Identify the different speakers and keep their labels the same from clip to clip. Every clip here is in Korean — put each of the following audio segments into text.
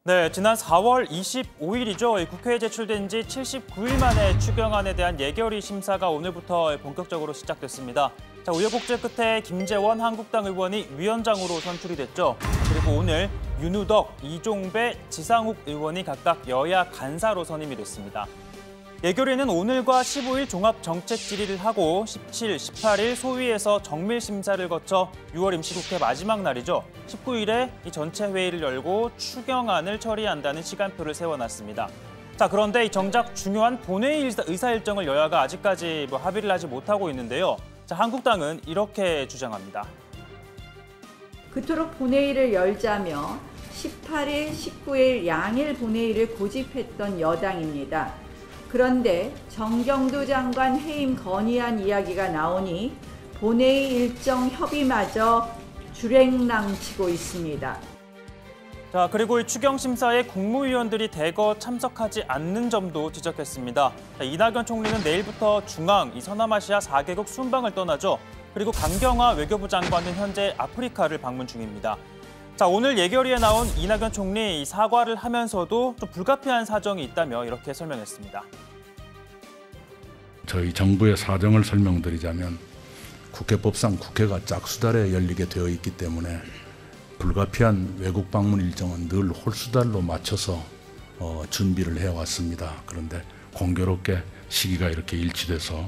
Speaker 1: 네, 지난 4월 25일이죠. 국회에 제출된 지 79일 만에 추경안에 대한 예결위 심사가 오늘부터 본격적으로 시작됐습니다. 자, 우여곡절 끝에 김재원 한국당 의원이 위원장으로 선출이 됐죠. 그리고 오늘 윤우덕, 이종배, 지상욱 의원이 각각 여야 간사로 선임이 됐습니다. 예결위는 오늘과 15일 종합정책 질의를 하고 17, 18일 소위에서 정밀 심사를 거쳐 6월 임시국회 마지막 날이죠. 19일에 이 전체 회의를 열고 추경안을 처리한다는 시간표를 세워놨습니다. 자, 그런데 이 정작 중요한 본회의 의사 일정을 여야가 아직까지 합의를 하지 못하고 있는데요. 자, 한국당은 이렇게 주장합니다.
Speaker 2: 그토록 본회의를 열자며 18일, 19일 양일 본회의를 고집했던 여당입니다. 그런데 정경두 장관 해임 건의안 이야기가 나오니 본회의 일정 협의마저 주랭랑치고 있습니다.
Speaker 1: 자, 그리고 이 추경심사에 국무위원들이 대거 참석하지 않는 점도 지적했습니다. 자, 이낙연 총리는 내일부터 중앙, 이 서남아시아 4개국 순방을 떠나죠. 그리고 강경화 외교부 장관은 현재 아프리카를 방문 중입니다. 자, 오늘 예결위에 나온 이낙연 총리 사과를 하면서도 좀 불가피한 사정이 있다며 이렇게 설명했습니다.
Speaker 3: 저희 정부의 사정을 설명드리자면 국회법상 국회가 짝수달에 열리게 되어 있기 때문에 불가피한 외국 방문 일정은 늘 홀수달로 맞춰서 준비를 해왔습니다. 그런데 공교롭게 시기가 이렇게 일치돼서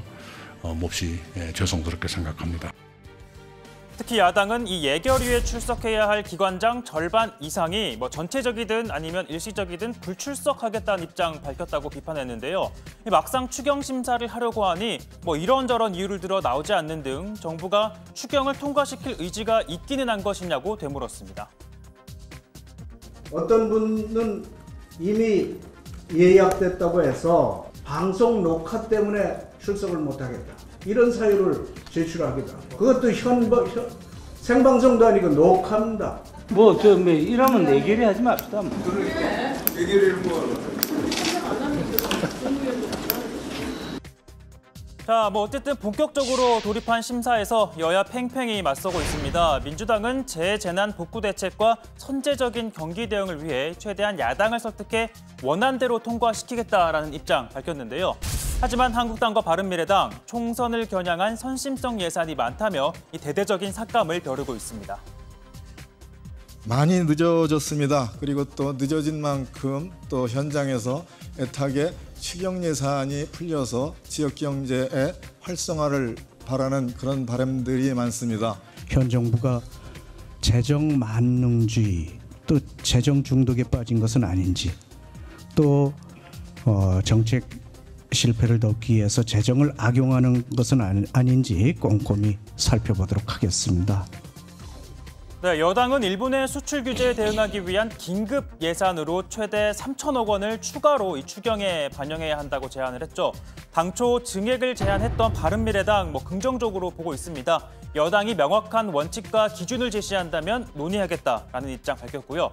Speaker 3: 몹시 죄송스럽게 생각합니다.
Speaker 1: 특히 야당은 이 예결위에 출석해야 할 기관장 절반 이상이 전체적이든 아니면 일시적이든 불출석하겠다는 입장 밝혔다고 비판했는데요. 막상 추경 심사를 하려고 하니 이런저런 이유를 들어 나오지 않는 등 정부가 추경을 통과시킬 의지가 있기는 한 것이냐고 되물었습니다.
Speaker 4: 어떤 분은 이미 예약됐다고 해서 방송 녹화 때문에 출석을 못하겠다. 이런 사유를 제출하기도 하고 그것도 생방송도 아니고 녹화입니다.
Speaker 5: 이러면 내결이 하지 맙시다.
Speaker 4: 내결을
Speaker 1: 자, 어쨌든 본격적으로 돌입한 심사에서 여야 팽팽히 맞서고 있습니다. 민주당은 재재난 복구 대책과 선제적인 경기 대응을 위해 최대한 야당을 설득해 원안대로 통과시키겠다라는 입장 밝혔는데요. 하지만 한국당과 바른미래당 총선을 겨냥한 선심성 예산이 많다며 이 대대적인 삭감을 벼르고 있습니다.
Speaker 6: 많이 늦어졌습니다. 그리고 또 늦어진 만큼 또 현장에서 애타게 추경 예산이 풀려서 지역 경제의 활성화를 바라는 그런 바람들이 많습니다.
Speaker 7: 현 정부가 재정 만능주의 또 재정 중독에 빠진 것은 아닌지 또 정책 실패를 덮기 위해서 재정을 악용하는 것은 아닌지 꼼꼼히 살펴보도록 하겠습니다.
Speaker 1: 네, 여당은 일본의 수출 규제에 대응하기 위한 긴급 예산으로 최대 3천억 원을 추가로 이 추경에 반영해야 한다고 제안을 했죠. 당초 증액을 제안했던 바른미래당 긍정적으로 보고 있습니다. 여당이 명확한 원칙과 기준을 제시한다면 논의하겠다라는 입장 밝혔고요.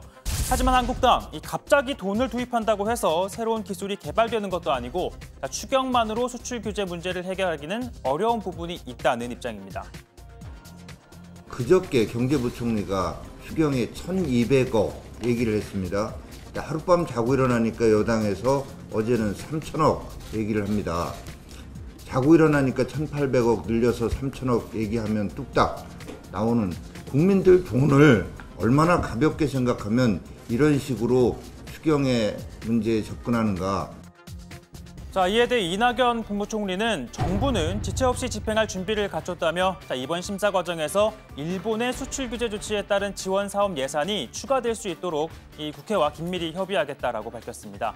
Speaker 1: 하지만 한국당 갑자기 돈을 투입한다고 해서 새로운 기술이 개발되는 것도 아니고 추경만으로 수출 규제 문제를 해결하기는 어려운 부분이 있다는 입장입니다.
Speaker 8: 그저께 경제부총리가 추경에 1,200억 얘기를 했습니다. 하룻밤 자고 일어나니까 여당에서 어제는 3천억 얘기를 합니다. 자고 일어나니까 1,800억 늘려서 3천억 얘기하면 뚝딱 나오는 국민들 돈을 얼마나 가볍게 생각하면 이런 식으로 추경의 문제에 접근하는가.
Speaker 1: 자, 이에 대해 이낙연 국무총리는 정부는 지체 없이 집행할 준비를 갖췄다며 이번 심사 과정에서 일본의 수출 규제 조치에 따른 지원 사업 예산이 추가될 수 있도록 이 국회와 긴밀히 협의하겠다라고 밝혔습니다.